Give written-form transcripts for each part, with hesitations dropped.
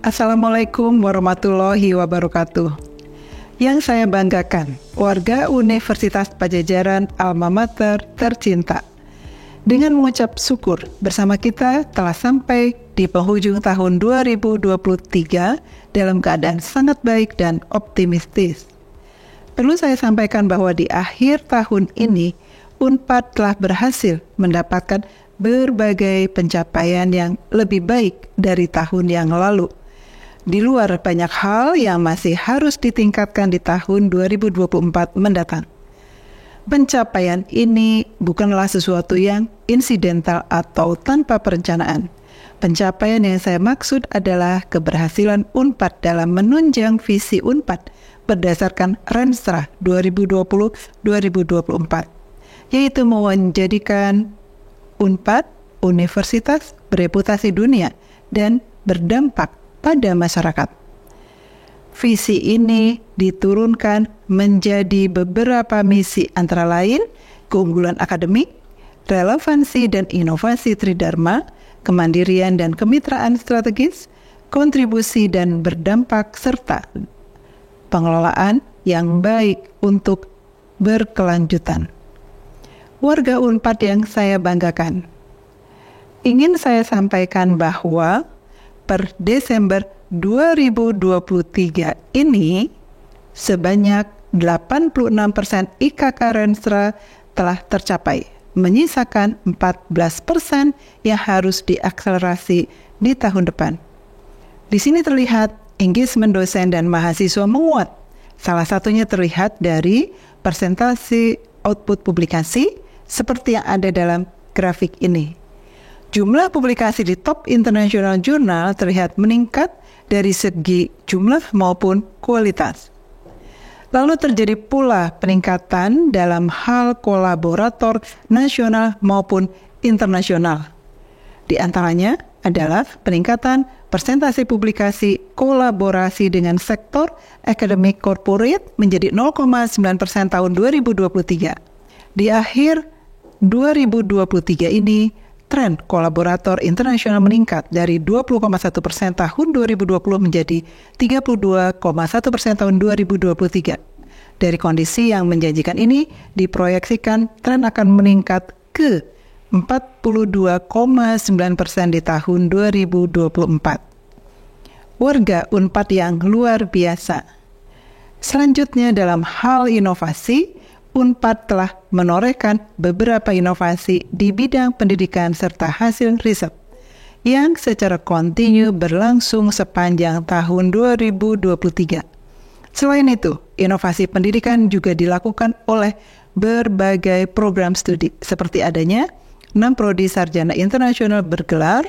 Assalamualaikum warahmatullahi wabarakatuh. Yang saya banggakan, warga Universitas Padjadjaran Alma Mater tercinta. Dengan mengucap syukur, bersama kita telah sampai di penghujung tahun 2023 dalam keadaan sangat baik dan optimistis. Perlu saya sampaikan bahwa di akhir tahun ini, Unpad telah berhasil mendapatkan berbagai pencapaian yang lebih baik dari tahun yang lalu. Di luar banyak hal yang masih harus ditingkatkan di tahun 2024 mendatang. Pencapaian ini bukanlah sesuatu yang insidental atau tanpa perencanaan. Pencapaian yang saya maksud adalah keberhasilan Unpad dalam menunjang visi Unpad berdasarkan Renstra 2020-2024, yaitu menjadikan Unpad universitas bereputasi dunia dan berdampak pada masyarakat. Visi ini diturunkan menjadi beberapa misi, antara lain keunggulan akademik, relevansi dan inovasi Tridharma, kemandirian dan kemitraan strategis, kontribusi dan berdampak, serta pengelolaan yang baik untuk berkelanjutan. Warga Unpad yang saya banggakan, ingin saya sampaikan bahwa per Desember 2023 ini sebanyak 86% IKK Renstra telah tercapai, menyisakan 14% yang harus diakselerasi di tahun depan. Di sini terlihat engagement dosen dan mahasiswa menguat. Salah satunya terlihat dari persentase output publikasi seperti yang ada dalam grafik ini. Jumlah publikasi di top international journal terlihat meningkat dari segi jumlah maupun kualitas. Lalu terjadi pula peningkatan dalam hal kolaborator nasional maupun internasional. Di antaranya adalah peningkatan persentase publikasi kolaborasi dengan sektor akademik corporate menjadi 0,9% tahun 2023. Di akhir 2023 ini, tren kolaborator internasional meningkat dari 20,1% tahun 2020 menjadi 32,1% tahun 2023. Dari kondisi yang menjanjikan ini, diproyeksikan tren akan meningkat ke 42,9% di tahun 2024. Warga Unpad yang luar biasa. Selanjutnya dalam hal inovasi, Unpad telah menorehkan beberapa inovasi di bidang pendidikan serta hasil riset yang secara kontinu berlangsung sepanjang tahun 2023. Selain itu, inovasi pendidikan juga dilakukan oleh berbagai program studi seperti adanya 6 prodi sarjana internasional bergelar,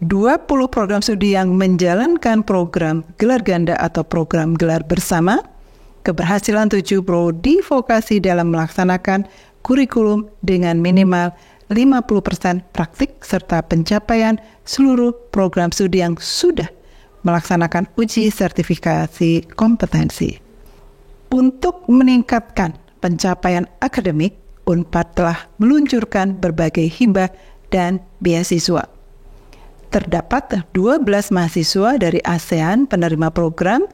20 program studi yang menjalankan program gelar ganda atau program gelar bersama, keberhasilan 7 prodi vokasi dalam melaksanakan kurikulum dengan minimal 50% praktik, serta pencapaian seluruh program studi yang sudah melaksanakan uji sertifikasi kompetensi. Untuk meningkatkan pencapaian akademik, Unpad telah meluncurkan berbagai hibah dan beasiswa. Terdapat 12 mahasiswa dari ASEAN penerima program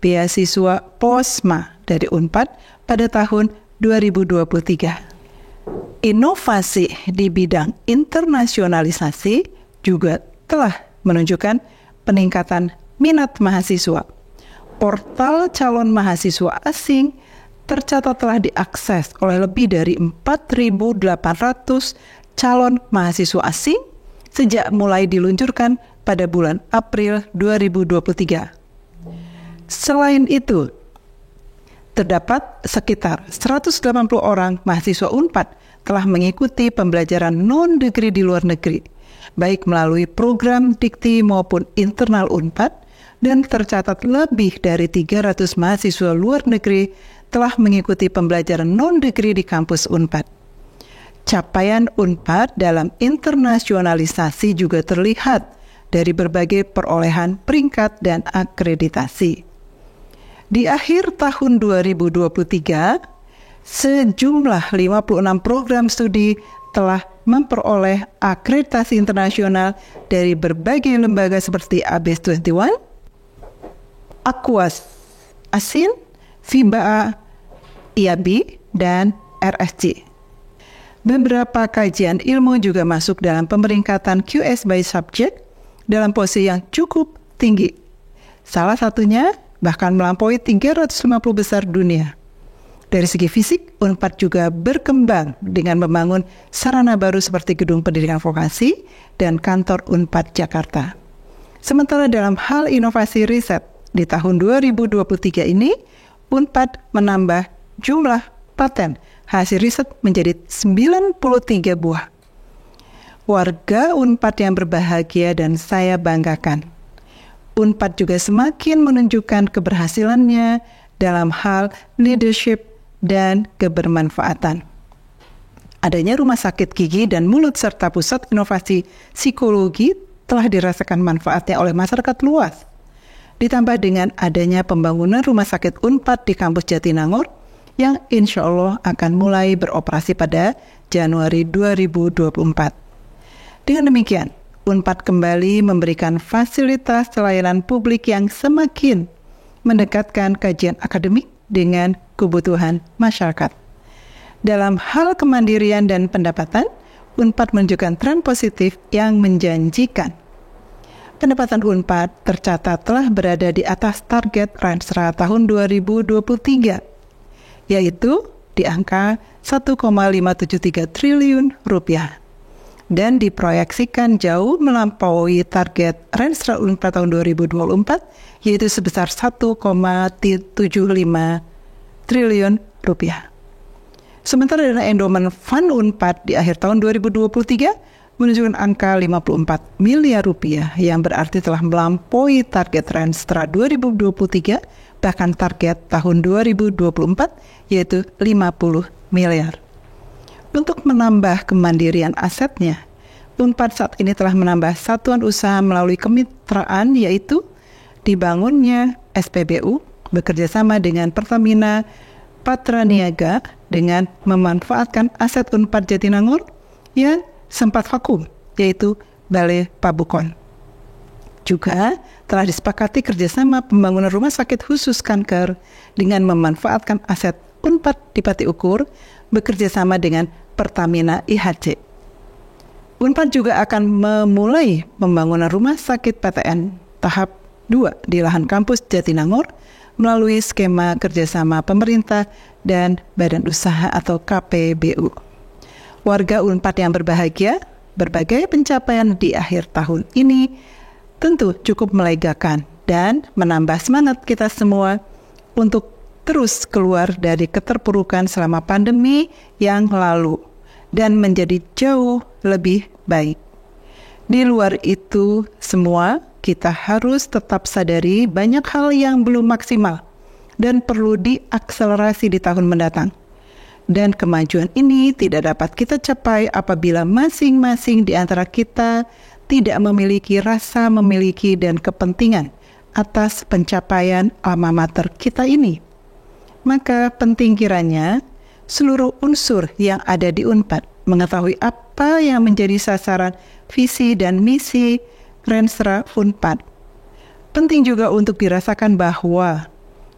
beasiswa POSMA dari Unpad pada tahun 2023. Inovasi di bidang internasionalisasi juga telah menunjukkan peningkatan minat mahasiswa. Portal calon mahasiswa asing tercatat telah diakses oleh lebih dari 4.800 calon mahasiswa asing sejak mulai diluncurkan pada bulan April 2023. Selain itu, terdapat sekitar 180 orang mahasiswa Unpad telah mengikuti pembelajaran non-degree di luar negeri, baik melalui program dikti maupun internal Unpad, dan tercatat lebih dari 300 mahasiswa luar negeri telah mengikuti pembelajaran non-degree di kampus Unpad. Capaian Unpad dalam internasionalisasi juga terlihat dari berbagai perolehan peringkat dan akreditasi. Di akhir tahun 2023, sejumlah 56 program studi telah memperoleh akreditasi internasional dari berbagai lembaga seperti ABS 21, Aquas, ASIN, FIBA, IAB, dan RSC. Beberapa kajian ilmu juga masuk dalam pemeringkatan QS by subject dalam posisi yang cukup tinggi. Salah satunya bahkan melampaui 350 besar dunia. Dari segi fisik, UNPAD juga berkembang dengan membangun sarana baru seperti Gedung Pendidikan Vokasi dan kantor UNPAD Jakarta. Sementara dalam hal inovasi riset, di tahun 2023 ini, UNPAD menambah jumlah paten hasil riset menjadi 93 buah. Warga UNPAD yang berbahagia dan saya banggakan. UNPAD juga semakin menunjukkan keberhasilannya dalam hal leadership dan kebermanfaatan. Adanya Rumah Sakit Gigi dan Mulut serta Pusat Inovasi Psikologi telah dirasakan manfaatnya oleh masyarakat luas. Ditambah dengan adanya pembangunan Rumah Sakit UNPAD di kampus Jatinangor yang insya Allah akan mulai beroperasi pada Januari 2024. Dengan demikian, UNPAD kembali memberikan fasilitas layanan publik yang semakin mendekatkan kajian akademik dengan kebutuhan masyarakat. Dalam hal kemandirian dan pendapatan, UNPAD menunjukkan tren positif yang menjanjikan. Pendapatan UNPAD tercatat telah berada di atas target Renstra tahun 2023, yaitu di angka 1,573 triliun rupiah. Dan diproyeksikan jauh melampaui target Renstra UNPAD tahun 2024, yaitu sebesar 1,75 triliun rupiah. Sementara dana endowment fund UNPAD di akhir tahun 2023 menunjukkan angka 54 miliar rupiah, yang berarti telah melampaui target Renstra 2023, bahkan target tahun 2024, yaitu 50 miliar. Untuk menambah kemandirian asetnya, UNPAD saat ini telah menambah satuan usaha melalui kemitraan, yaitu dibangunnya SPBU bekerjasama dengan Pertamina Patraniaga dengan memanfaatkan aset UNPAD Jatinangor yang sempat vakum, yaitu Balai Pabukon. Juga telah disepakati kerjasama pembangunan rumah sakit khusus kanker dengan memanfaatkan aset UNPAD di Pati Ukur bekerjasama dengan Pertamina IHC. UNPAD juga akan memulai pembangunan rumah sakit PTN tahap 2 di lahan kampus Jatinangor melalui skema kerjasama pemerintah dan badan usaha atau KPBU. Warga UNPAD yang berbahagia, berbagai pencapaian di akhir tahun ini tentu cukup melegakan dan menambah semangat kita semua untuk terus keluar dari keterpurukan selama pandemi yang lalu dan menjadi jauh lebih baik. Di luar itu semua, kita harus tetap sadari banyak hal yang belum maksimal dan perlu diakselerasi di tahun mendatang. Dan kemajuan ini tidak dapat kita capai apabila masing-masing di antara kita tidak memiliki rasa memiliki dan kepentingan atas pencapaian alma mater kita ini. Maka penting kiranya seluruh unsur yang ada di UNPAD mengetahui apa yang menjadi sasaran visi dan misi Renstra UNPAD. Penting juga untuk dirasakan bahwa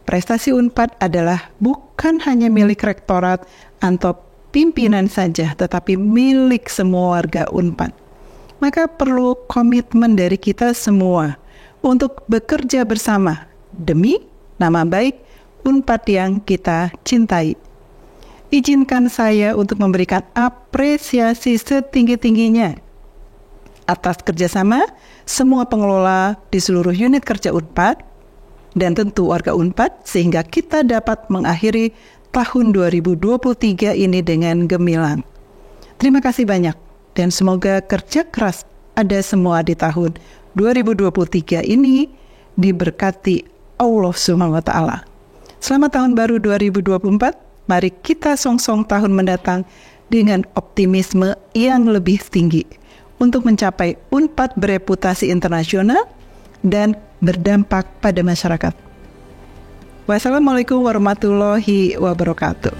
prestasi UNPAD adalah bukan hanya milik rektorat atau pimpinan saja, tetapi milik semua warga UNPAD. Maka perlu komitmen dari kita semua untuk bekerja bersama demi nama baik UNPAD yang kita cintai. Izinkan saya untuk memberikan apresiasi setinggi-tingginya atas kerjasama semua pengelola di seluruh unit kerja UNPAD dan tentu warga UNPAD sehingga kita dapat mengakhiri tahun 2023 ini dengan gemilang. Terima kasih banyak dan semoga kerja keras Anda semua di tahun 2023 ini diberkati Allah Subhanahu wa Ta'ala. Selamat tahun baru 2024. Mari kita songsong tahun mendatang dengan optimisme yang lebih tinggi untuk mencapai UNPAD bereputasi internasional dan berdampak pada masyarakat. Wassalamualaikum warahmatullahi wabarakatuh.